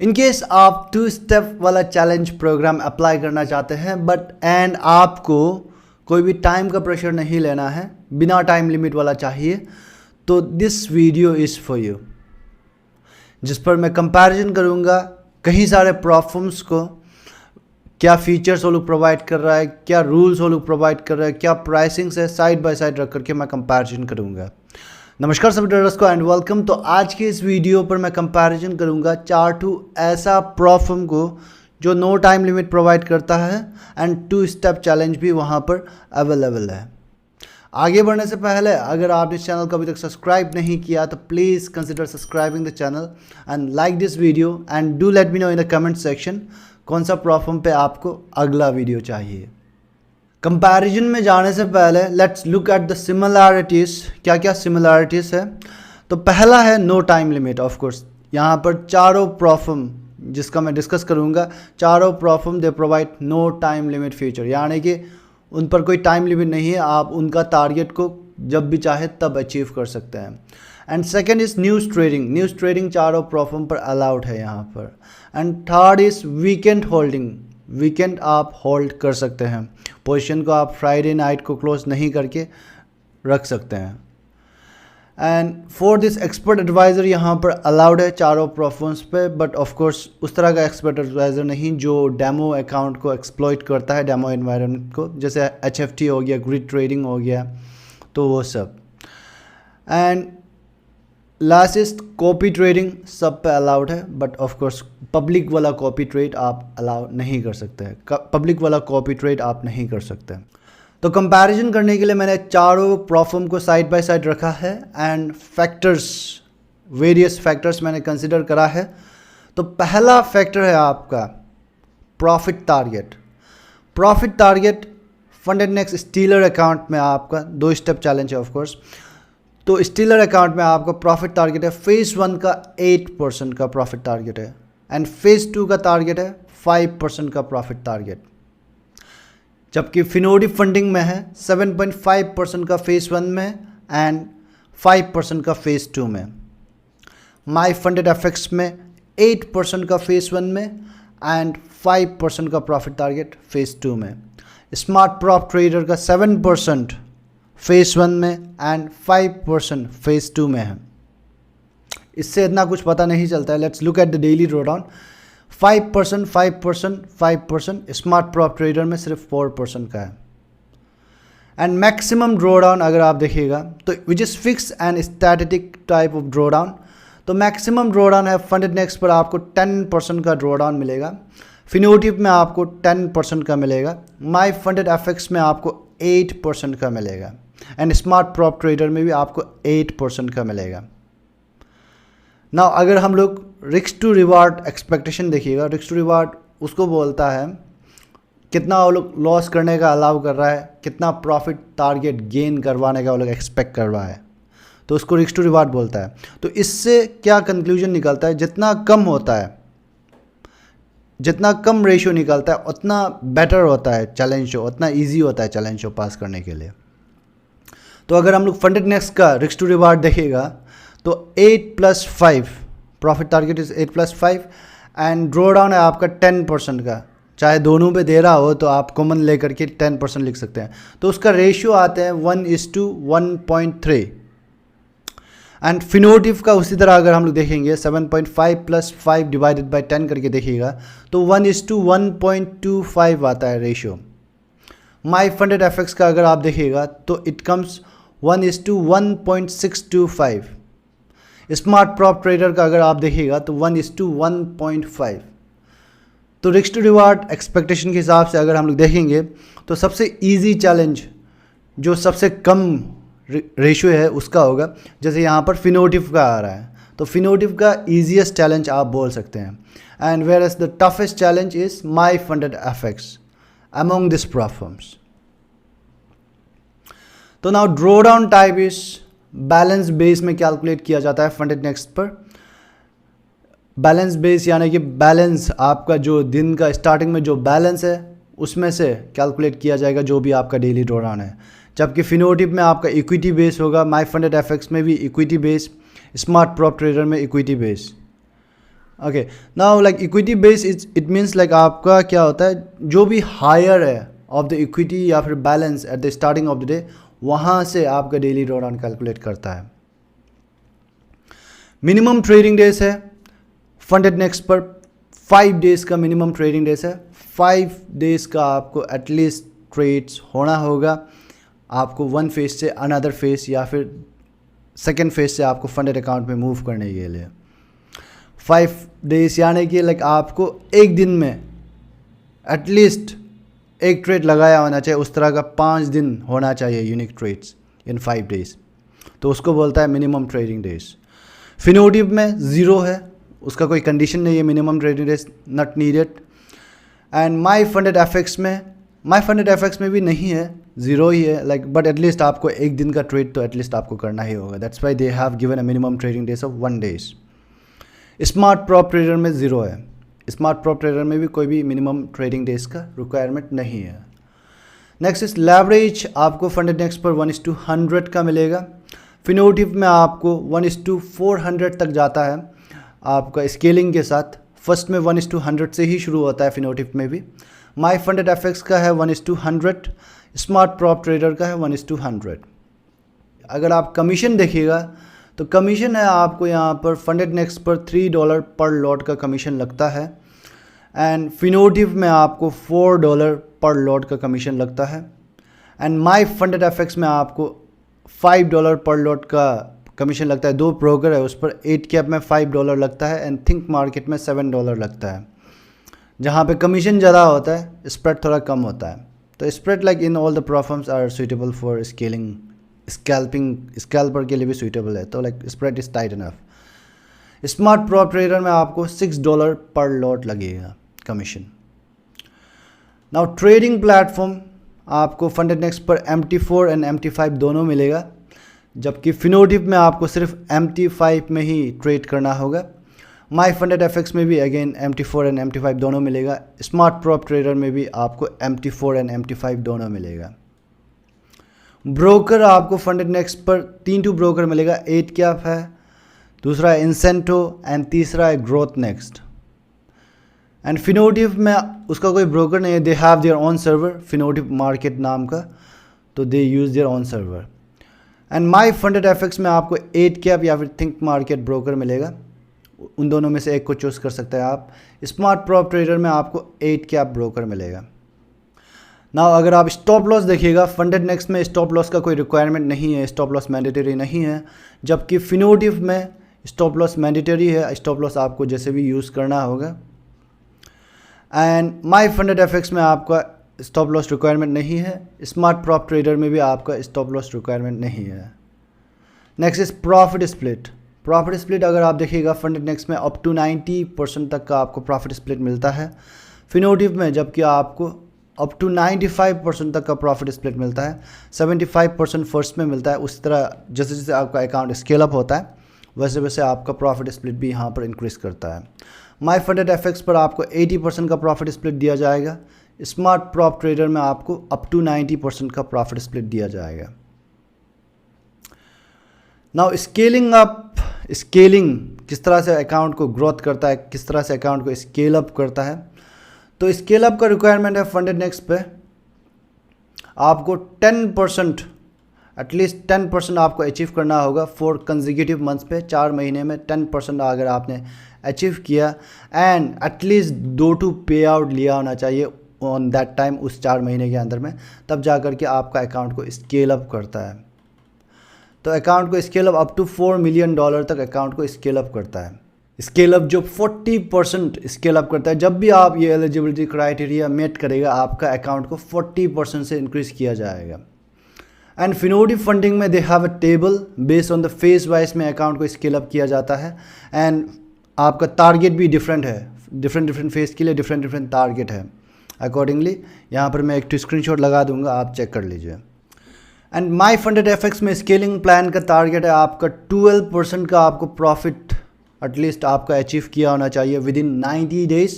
In case आप 2 step वाला challenge programme apply करना चाहते हैं एंड आपको कोई भी टाइम का प्रेशर नहीं लेना है, बिना टाइम लिमिट वाला चाहिए, तो this video is for you, जिस पर मैं कंपैरिजन करूँगा कई सारे प्लेटफॉर्म्स को, क्या फीचर्स वो लोग प्रोवाइड कर रहा है, क्या रूल्स वो लोग प्रोवाइड कर रहा है, क्या प्राइसिंग्स है, साइड बाय साइड रख करके मैं कंपैरिजन करूँगा। नमस्कार सभी ट्रेडर्स को एंड वेलकम। तो आज के इस वीडियो पर मैं कंपैरिजन करूँगा 4 ऐसा प्लेटफॉर्म को जो नो टाइम लिमिट प्रोवाइड करता है एंड 2 स्टेप चैलेंज भी वहाँ पर अवेलेबल है। आगे बढ़ने से पहले अगर आप इस चैनल को अभी तक सब्सक्राइब नहीं किया तो please consider subscribing the channel and like this video and do let me know in the comment section कौन सा प्लेटफॉर्म पे आपको अगला वीडियो चाहिए। कंपैरिजन में जाने से पहले let's look at the similarities. क्या क्या सिमिलैरिटीज़ है? तो पहला है no time limit. Of course यहाँ पर चारों प्लेटफॉर्म जिसका मैं डिस्कस करूँगा, चारों platform they provide no time limit feature, यानी कि उन पर कोई टाइम लिमिट नहीं है, आप उनका टारगेट को जब भी चाहे तब अचीव कर सकते हैं। And second is news trading. News trading चारों प्लेटफॉर्म पर अलाउड है यहाँ पर। And third is weekend holding. Weekend आप होल्ड कर सकते हैं, पोजीशन को आप फ्राइडे नाइट को क्लोज नहीं करके रख सकते हैं। And fourth is expert adviser यहाँ पर अलाउड है चारों प्लेटफॉर्म्स पे, बट ऑफ कोर्स उस तरह का एक्सपर्ट एडवाइज़र नहीं जो डेमो अकाउंट को एक्सप्लॉइट करता है, डेमो एनवायरनमेंट को, जैसे HFT हो गया, ग्रिड ट्रेडिंग हो गया, तो वो सब। एंड लास्ट कॉपी ट्रेडिंग सब पे अलाउड है, बट ऑफ कोर्स पब्लिक वाला कॉपी ट्रेड आप अलाउ नहीं कर सकते हैं, पब्लिक वाला कॉपी ट्रेड आप नहीं कर सकते। तो कंपैरिजन करने के लिए मैंने चारों प्लेटफॉर्म को साइड बाय साइड रखा है एंड फैक्टर्स, वेरियस फैक्टर्स मैंने कंसिडर करा है। तो पहला फैक्टर है आपका profit target. Profit target FundedNext stealer account में आपका 2 स्टेप चैलेंज है ऑफ कोर्स। तो स्टीलर अकाउंट में आपका प्रॉफिट टारगेट है फेज़ 1 का 8% का प्रॉफिट टारगेट है एंड फेज़ 2 का टारगेट है 5% का प्रॉफिट टारगेट, जबकि फिनोडी फंडिंग में है 7.5% का फेज़ 1 में एंड 5% का फेज़ 2 में। माई फंडेड FX में 8% का फेज़ 1 में एंड 5% का प्रॉफिट टारगेट फेज़ 2 में। स्मार्ट प्रॉप ट्रेडर का 7% फेज़ 1 में एंड 5% फेज़ 2 में है। इससे इतना कुछ पता नहीं चलता है। Let's look at the daily drawdown. 5%, 5%, 5%। Smart prop trader में सिर्फ 4% का है। एंड मैक्सिमम ड्रॉडाउन अगर आप देखिएगा तो which is fix and static type of drawdown, तो मैक्सिमम ड्रॉडाउन है FundedNext पर आपको 10% का ड्रॉडाउन मिलेगा, फिनोटिव में आपको 10% का मिलेगा, माई फंडेड FX में आपको 8% का मिलेगा एंड स्मार्ट प्रॉप ट्रेडर में भी आपको 8% का मिलेगा। ना अगर हम लोग रिस्क टू रिवार्ड एक्सपेक्टेशन देखिएगा, रिस्क टू रिवार्ड उसको बोलता है कितना वो लोग लॉस करने का अलाउ कर रहा है, कितना प्रॉफिट टारगेट गेन करवाने का वो लोग एक्सपेक्ट कर रहा है, तो उसको रिस्क टू रिवार्ड बोलता है। तो इससे क्या कंक्लूजन निकलता है, जितना कम होता है, जितना कम रेशियो निकलता है उतना बेटर होता है चैलेंज शो, उतना ईजी होता है चैलेंज शो पास करने के लिए। तो अगर हम लोग FundedNext का रिस्क टू रिवार्ड देखेगा तो 8+5 profit target is 8+5 and draw down है आपका 10% का, चाहे दोनों पे दे रहा हो तो आप कॉमन लेकर के 10% लिख सकते हैं। तो उसका रेशियो आते हैं 1:1.3 एंड फिनोटिव का उसी तरह अगर हम लोग देखेंगे 7.5 + 5 डिवाइडेड बाई 10 करके देखिएगा तो 1:1.25 आता है रेशियो। माई फंडेड FX का अगर आप देखिएगा तो it comes 1:1.625। Smart prop trader का अगर आप देखिएगा तो 1:1.5। तो रिस्क टू रिवार्ड एक्सपेक्टेशन के हिसाब से अगर हम लोग देखेंगे तो सबसे इजी चैलेंज जो सबसे कम रेशियो है उसका होगा, जैसे यहाँ पर फिनोटिव का आ रहा है, तो फिनोटिव का ईजीएस्ट चैलेंज आप बोल सकते हैं। And whereas the toughest challenge is my funded FX among this platforms. तो now drawdown type is balance base में कैलकुलेट किया जाता है FundedNext पर। बैलेंस बेस यानी कि बैलेंस आपका जो दिन का स्टार्टिंग में जो बैलेंस है उसमें से कैलकुलेट किया जाएगा जो भी आपका डेली ड्रॉ डाउन है, जबकि फिनोटिव में आपका इक्विटी बेस होगा, माई फंडेड FX में भी equity base, smart prop trader में equity base. Okay, now like equity base it means like आपका क्या होता है, जो भी हायर है ऑफ द इक्विटी या फिर balance at the starting of the day, वहाँ से आपका डेली ड्रॉडाउन कैलकुलेट करता है। मिनिमम ट्रेडिंग डेज है फंडेड नेक्स्ट पर 5 डेज का मिनिमम ट्रेडिंग डेज है। 5 डेज का आपको एटलीस्ट ट्रेड्स होना होगा, आपको वन फेज से अनदर फेज या फिर सेकेंड फेज से आपको फंडेड अकाउंट में मूव करने के लिए 5 डेज, यानी कि लाइक आपको एक दिन में एटलीस्ट एक ट्रेड लगाया होना चाहिए, उस तरह का 5 दिन होना चाहिए यूनिक ट्रेड्स इन 5 डेज, तो उसको बोलता है मिनिमम ट्रेडिंग डेज। फिनोटिव में 0 है, उसका कोई कंडीशन नहीं है, minimum trading days not needed. And my funded FX में भी नहीं है, 0 ही है लाइक, बट एटलीस्ट आपको एक दिन का ट्रेड तो एटलीस्ट आपको करना ही होगा, that's why they have given a minimum trading days of 1 days. Smart prop trader में 0 है, स्मार्ट प्रॉप ट्रेडर में भी कोई भी मिनिमम ट्रेडिंग डेज का रिक्वायरमेंट नहीं है। नेक्स्ट इस लेवरेज आपको फंडेड नेक्स्ट पर 1:100 का मिलेगा। फिनोटिव में आपको 1:400 तक जाता है आपका स्केलिंग के साथ, फर्स्ट में 1:100 से ही शुरू होता है फिनोटिव में भी। माई फंडेड एफएक्स का है 1:100, स्मार्ट प्रॉप ट्रेडर का है 1:100। अगर आप कमीशन देखिएगा तो कमीशन है आपको यहाँ पर फंडेड नेक्स्ट पर $3 पर लॉट का कमीशन लगता है, एंड फिनोटिव में आपको $4 पर लॉट का कमीशन लगता है, एंड माई फंडेड एफएक्स में आपको $5 पर लॉट का कमीशन लगता है। 2 ब्रोकर है, उस पर 8 कैप में $5 लगता है एंड थिंक मार्केट में $7 लगता है। जहाँ पे कमीशन ज़्यादा होता है स्प्रेड थोड़ा कम होता है, तो spread like in all the platforms are suitable for scaling, scalper के लिए भी सुइटेबल है, तो like spread is tight enough. Smart prop trader में आपको $6 पर लॉट लगेगा कमीशन। नाउ ट्रेडिंग प्लेटफॉर्म आपको फंडेड नेक्स्ट पर MT4 एंड MT5 दोनों मिलेगा, जबकि फिनोटिव में आपको सिर्फ MT5 में ही ट्रेड करना होगा। माई फंडेड एफएक्स में भी अगेन MT4 एंड MT5 दोनों मिलेगा। स्मार्ट प्रॉप ट्रेडर में भी आपको MT4 एंड MT5 दोनों मिलेगा। ब्रोकर आपको फंडेड नेक्स्ट पर 3 ब्रोकर मिलेगा, 8 कैप है, दूसरा है इंसेंटो एंड तीसरा है ग्रोथ नेक्स्ट। एंड फिनोटिव में उसका कोई ब्रोकर नहीं है, they have their own server, Finotive market नाम का, तो they use their own server. And my funded FX में आपको 8 कैप या फिर थिंक मार्केट ब्रोकर मिलेगा, उन दोनों में से एक को चूज़ कर सकते हैं आप। स्मार्ट प्रॉप ट्रेडर में आपको 8 कैप ब्रोकर मिलेगा। नाउ अगर आप स्टॉप लॉस देखिएगा, फंडेड नेक्स्ट में स्टॉप लॉस का कोई रिक्वायरमेंट नहीं है, स्टॉप लॉस मैंडेटरी नहीं है, जबकि फिनोटिव में स्टॉप लॉस मैंडेटरी है, स्टॉप लॉस आपको जैसे भी यूज़ करना होगा। एंड माई फंडेड एफएक्स में आपका स्टॉप लॉस रिक्वायरमेंट नहीं है, स्मार्ट प्रॉप ट्रेडर में भी आपका स्टॉप लॉस रिक्वायरमेंट नहीं है। Next is profit split. Profit split अगर आप देखिएगा फंडेड नेक्स्ट में अप टू 90% तक का आपको प्रॉफिट स्प्लिट मिलता है, फिनोटिव में जबकि आपको अप टू 95% तक का प्रॉफिट स्प्लिट मिलता है। 75% फर्स्ट में मिलता है। उस तरह जैसे जैसे आपका अकाउंट स्केल अप होता है वैसे वैसे आपका प्रॉफिट स्प्लिट भी यहाँ पर इंक्रीज़ करता है। माई फंडेड एफएक्स पर आपको 80% का प्रॉफिट स्प्लिट दिया जाएगा। स्मार्ट प्रॉप ट्रेडर में आपको अप टू 90% का प्रॉफिट स्प्लिट दिया जाएगा। नाउ स्केलिंग किस तरह से अकाउंट को ग्रोथ करता है, किस तरह से अकाउंट को स्केल अप करता है, तो स्केल अप का रिक्वायरमेंट है फंडेड नेक्स्ट पे आपको 10%, एटलीस्ट 10% आपको अचीव करना होगा 4 कंसेक्यूटिव मंथ्स पे। 4 महीने में 10% अगर आपने अचीव किया एंड एटलीस्ट 2 पे आउट लिया होना चाहिए ऑन दैट टाइम, उस 4 महीने के अंदर में, तब जा कर के आपका अकाउंट को स्केल अप करता है। तो अकाउंट को स्केल अप टू $4 मिलियन तक अकाउंट को स्केल अप करता है। स्केल अप जो 40% स्केल अप करता है, जब भी आप ये एलिजिबिलिटी क्राइटेरिया मेट करेगा आपका अकाउंट को 40% से इंक्रीज़ किया जाएगा। एंड फिनोटिव फंडिंग में they have a table based on the phase wise में अकाउंट को स्केल अप किया जाता है एंड आपका टारगेट भी डिफरेंट है, डिफरेंट फेज के लिए डिफरेंट टारगेट है। अकॉर्डिंगली यहाँ पर मैं एक स्क्रीनशॉट लगा दूंगा, आप चेक कर लीजिए। एंड माई फंडेड एफएक्स में स्केलिंग प्लान का टारगेट है आपका 12% का आपको प्रॉफिट एटलीस्ट आपका अचीव किया होना चाहिए विद इन 90 डेज।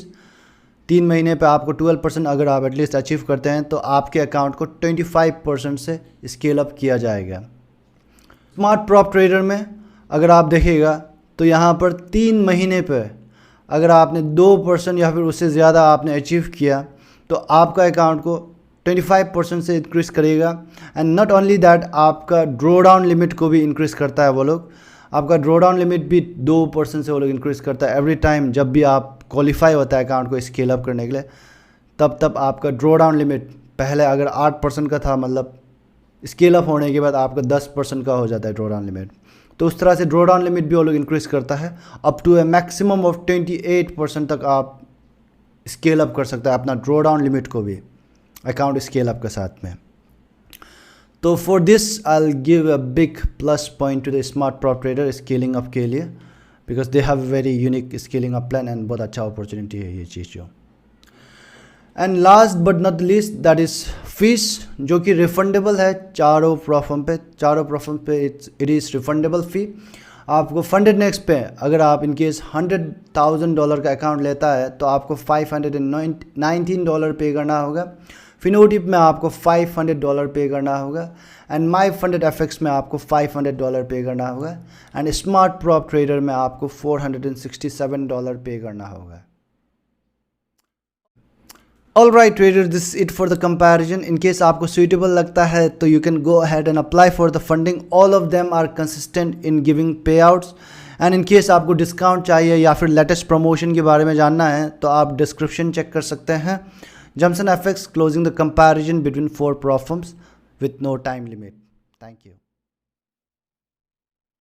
3 महीने पे आपको 12% अगर आप एटलीस्ट अचीव करते हैं तो आपके अकाउंट को 25% से स्केल अप किया जाएगा। स्मार्ट प्रॉप ट्रेडर में अगर आप देखिएगा तो यहाँ पर 3 महीने पे अगर आपने 2% या फिर उससे ज़्यादा आपने अचीव किया तो आपका अकाउंट को 25% से इंक्रीज़ करेगा। एंड नॉट ओनली दैट, आपका ड्रॉ डाउन लिमिट को भी इंक्रीज़ करता है वो लोग। आपका ड्रॉ डाउन लिमिट भी 2% से वो लोग इंक्रीज़ करता है एवरी टाइम जब भी आप क्वालिफाई होता है अकाउंट को स्केल अप करने के लिए। तब आपका ड्रॉ डाउन लिमिट पहले अगर 8% का था, मतलब स्केल अप होने के बाद आपका 10% का हो जाता है ड्रॉ डाउन लिमिट। तो उस तरह से ड्रॉ डाउन लिमिट भी वो लोग इंक्रीज़ करता है up to a maximum of 28% तक आप स्केल अप कर सकता है अपना ड्रॉ डाउन लिमिट को भी अकाउंट स्केल अप के साथ में। तो for this I will give a big plus point two the smart prop trader scaling up के लिए, because they have very unique scaling up plan and बहुत अच्छा अपॉर्चुनिटी है ये चीज़ जो। And last but not least that is fees, जो कि refundable है चारों प्रोफॉर्म पे इट इज़ रिफंडेबल फ़ी। आपको फंडेड नेक्स्ट पे अगर आप इनकेस $100,000 का अकाउंट लेता है तो आपको $519 पे करना होगा। फिनोटिप में आपको $500 पे करना होगा एंड माई फंडेड एफएक्स में आपको $500 पे करना होगा एंड स्मार्ट प्रॉप ट्रेडर में आपको $467 पे करना होगा। All right trader, this it for the comparison. In case आपको सुइटेबल लगता है तो you can go ahead and apply for the funding. All of them are consistent in giving payouts. And in case आपको discount चाहिए या फिर latest promotion के बारे में जानना है तो आप डिस्क्रिप्शन चेक कर सकते हैं। जमसन FX closing the comparison between 4 prop firms with no time limit. Thank you.